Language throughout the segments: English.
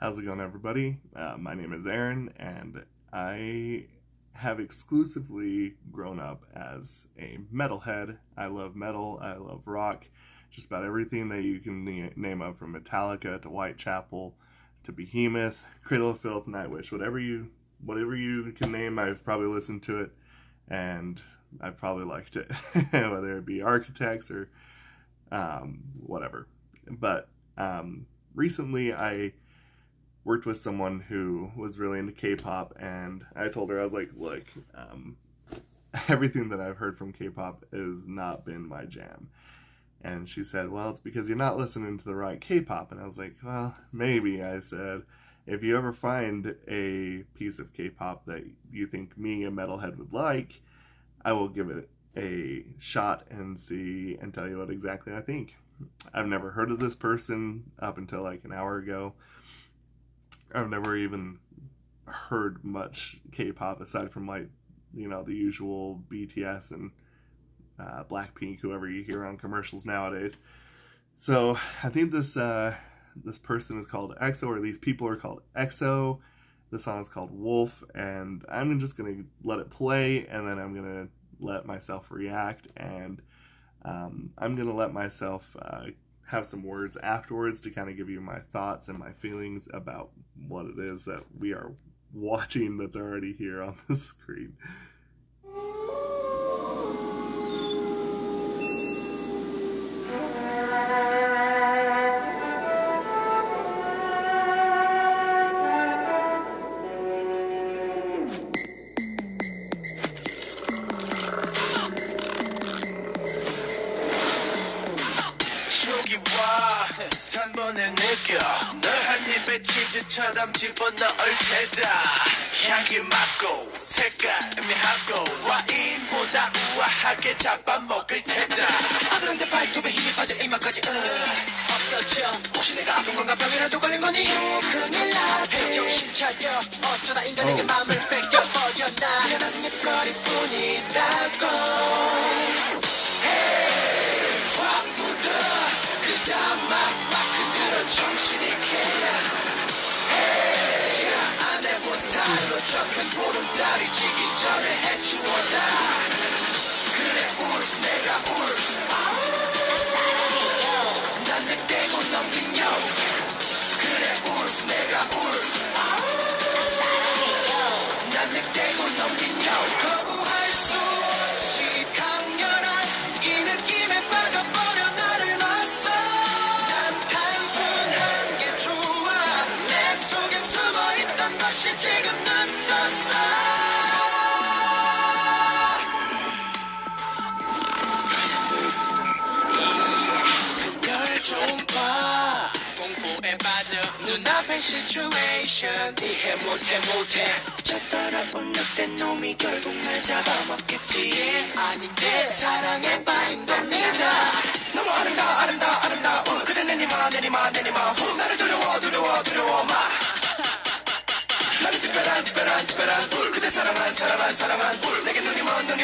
How's it going, everybody? My name is Aaron, and I have exclusively grown up as a metalhead. I love metal, I love rock, just about everything that you can name up, from Metallica to Whitechapel to Behemoth, Cradle of Filth, Nightwish, whatever you can name, I've probably listened to it, and I've probably liked it, whether it be Architects or whatever. But recently I worked with someone who was really into K-pop, and I told her, I was like, look, everything that I've heard from K-pop has not been my jam. And she said, well, it's because you're not listening to the right K-pop. And I was like, well, maybe. I said, if you ever find a piece of K-pop that you think me, a metalhead, would like, I will give it a shot and see and tell you what exactly I think. I've never heard of this person up until like an hour ago. I've never even heard much K-pop aside from, like, you know, the usual BTS and Blackpink, whoever you hear on commercials nowadays. So I think this person is called EXO, or these people are called EXO. The song is called Wolf, and I'm just gonna let it play, and then I'm gonna let myself react, and I'm gonna let myself have some words afterwards to kind of give you my thoughts and my feelings about what it is that we are watching that's already here on the screen. 단번에 느껴 널 한 입에 치즈처럼 집어넣을 테다. 향기 맡고 색깔 의미하고 와인보다 우아하게 잡아먹을 테다. 아그런데 발톱에 힘이 빠져 이마까지 없어져. 혹시 내가 아픈 건가, 병이라도 걸린 거니? 큰일 나지. 정신 차려. 어쩌다 인간에게 마음을 뺏겨버렸나. 미안한 입거리뿐이라고. Hey, 확 묻어. 그다음 막 흔들어 정신이 깨라. Hey, 자 안에 본 스타일로 저 큰 보름달이 지기 전에 해치워라. 그래 울프 내가 울프. 난 내 떼고 넘긴 여. 그래 울프 내가 울프. 난 내 떼고 넘긴 여. 거부할 수 없이 강렬한 이 느낌에 빠져버려 나를 놨어. 난 단순한 게 좋아. 내 속에 숨어있던 것이 지금 눈 떴어. 눈앞의 시츄에이션 이해 못해 저 따라본 늑대 놈이 결국 날 잡아먹겠지. 아닌데 사랑에 빠진 겁니다. 너무 아름다워 그대 내니마 나를 두려워 마. 나는 특별한 울. 그대 사랑한 울. 내게 눈이 먼 울.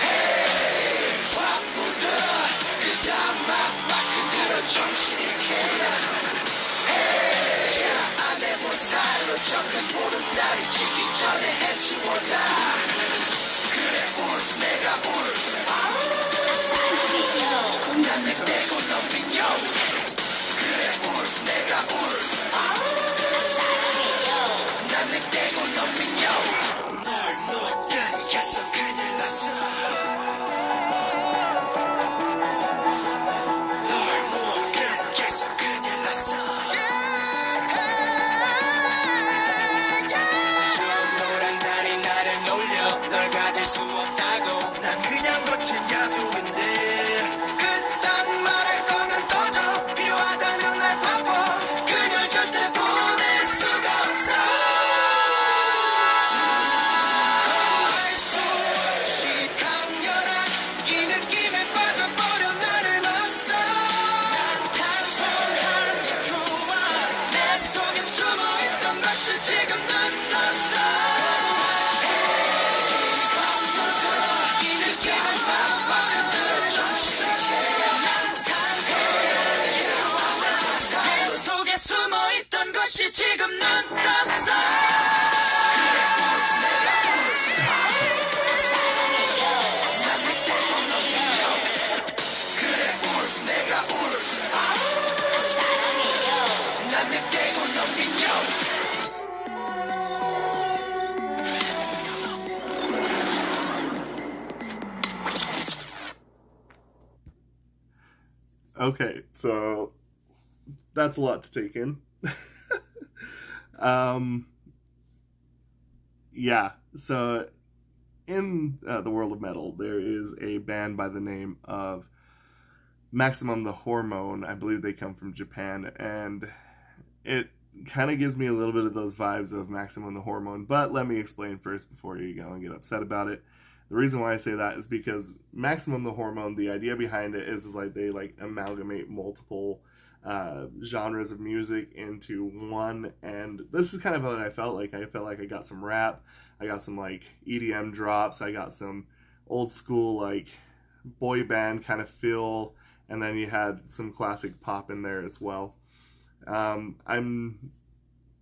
Hey, 확 묻어. 그다음 막 흔들어 정신이 깨라. Hey, 자 안에 본 스타일로 저 큰 보름달이 지기 전에 해치워라. 그래 울프 내가 울프. 난 내 떼고 넘긴 여. 그래 울프 내가 울프. 난 내 떼고 넘긴 여. 널 못 끊겠어 큰일 났어. 수 없다고. 난 그냥 숨어있던 것이 지금 눈 떴어. 그래 울프 내가 울프. 사랑해요. 난 내 땡은 넘기려. 그래 울프 내가 울프. 사랑해요. 난 내 땡은 넘기려. Okay, so that's a lot to take in. um, yeah, so in the world of metal, there is a band by the name of Maximum the Hormone. I believe they come from Japan, and it kind of gives me a little bit of those vibes of Maximum the Hormone. But let me explain first before you go and get upset about it. The reason why I say that is because Maximum the Hormone, the idea behind it is like they like amalgamate multiple genres of music into one, and this is kind of what I felt like. I felt like I got some rap, I got some like EDM drops, I got some old school like boy band kind of feel, and then you had some classic pop in there as well. I'm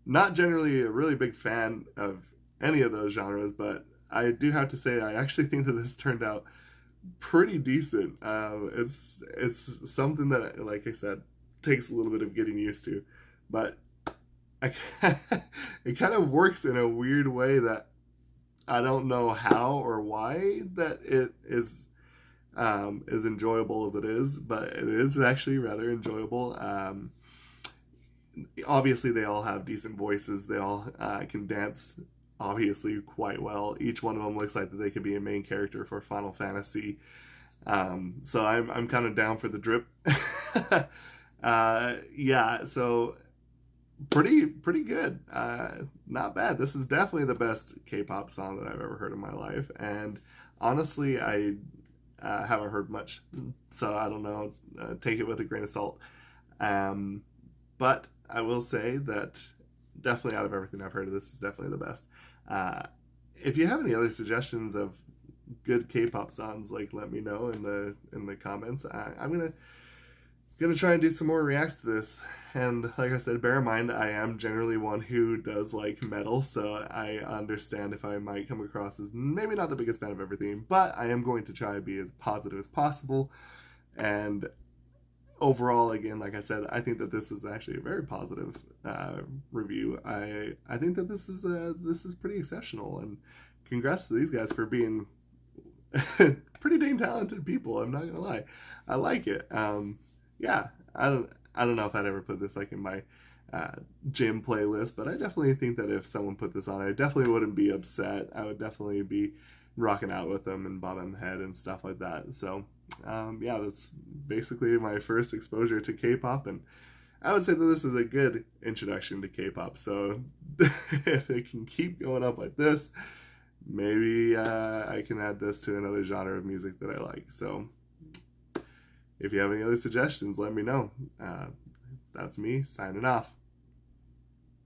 not generally a really big fan of any of those genres, but I do have to say I actually think that this turned out pretty decent. It's something that, like I said, takes a little bit of getting used to, but I, it kind of works in a weird way that I don't know how or why that it is as enjoyable as it is, but it is actually rather enjoyable. Obviously, they all have decent voices. They all can dance, obviously, quite well. Each one of them looks like that they could be a main character for Final Fantasy. So I'm kind of down for the drip. Yeah, so pretty good. Not bad. This is definitely the best K-pop song that I've ever heard in my life, and honestly, I haven't heard much, so I don't know. Take it with a grain of salt. But I will say that definitely out of everything I've heard, this is definitely the best. If you have any other suggestions of good K-pop songs, like let me know in the comments. I'm gonna try and do some more reacts to this. And like I said, bear in mind I am generally one who does like metal, so I understand if I might come across as maybe not the biggest fan of everything, but I am going to try to be as positive as possible. And overall, again, like I said, I think that this is actually a very positive review. I think that this is pretty exceptional, and congrats to these guys for being pretty dang talented people. I'm not gonna lie, I like it. Yeah, I don't know if I'd ever put this like in my gym playlist, but I definitely think that if someone put this on, I definitely wouldn't be upset. I would definitely be rocking out with them and bobbing the head and stuff like that. So yeah, that's basically my first exposure to K-pop, and I would say that this is a good introduction to K-pop. So if it can keep going up like this, maybe I can add this to another genre of music that I like. So if you have any other suggestions, let me know. That's me signing off.